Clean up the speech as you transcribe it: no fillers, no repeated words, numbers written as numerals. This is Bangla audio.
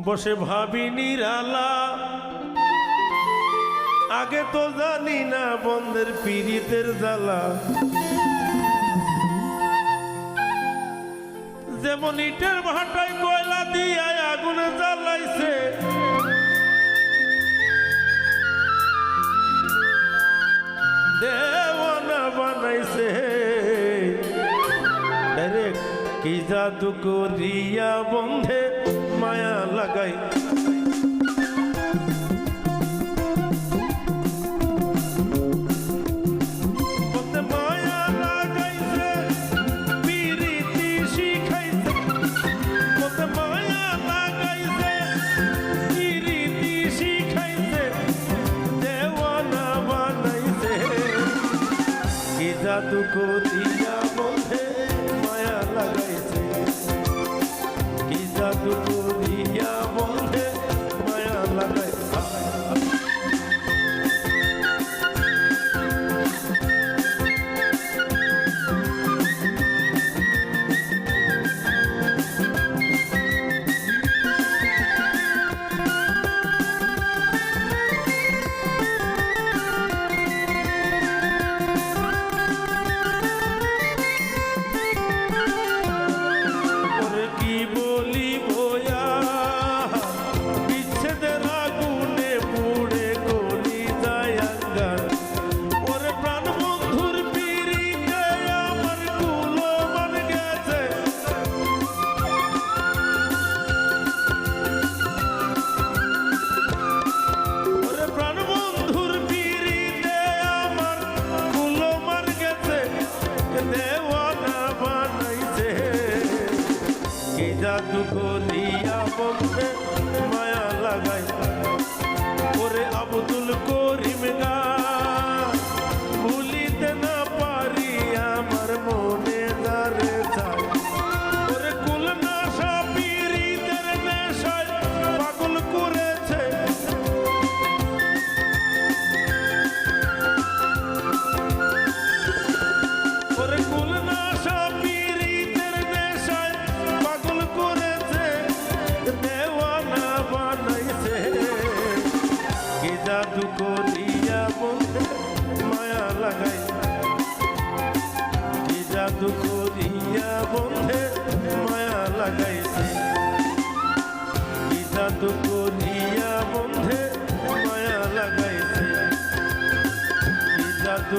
বসে ভাবি নিরালা, আগে তো জানি না বন্ধের পীড়িতের জ্বালা। যেমন ইটের ভাটায় কয়লা দিয়ে আগুনে জ্বালাইছে, দেওয়ানা বানাইছে। ডাইরেক্ট কি জাদু করিয়া বন্ধে মায়া লাগাই, বন্ধে মায়া লাগাইছে, পিরিতি শিখাইছে, বন্ধে মায়া লাগাইছে, পিরিতি শিখাইছে, দেওয়ানা বানাইছে। কি জাদু করিয়া বন্ধে মায়া লাগাইছে, কি জাদু করিয়া বন্ধে মায়া লাগাইছে। জাদু করিয়া বন্ধে মায়া লাগাই, ওরে আব্দুল করিম গান ভুলিতে না পারি আমার মনে দাঁড়ে যায়। ওরে কুল নাশা পীড়িতের নেশায় পাগল করেছে, ওরে কুল নাশা পীড়িতের নেশায় পাগল করেছে, দেওয়ানা বানাইছে। কি জাদু করিয়া বন্ধে মায়া লাগাই, কি জাদু করিয়া বন্ধে মায়া লাগাইছে, কি জাদু করিয়া বন্ধে মায়া লাগাইছে, কি জাদু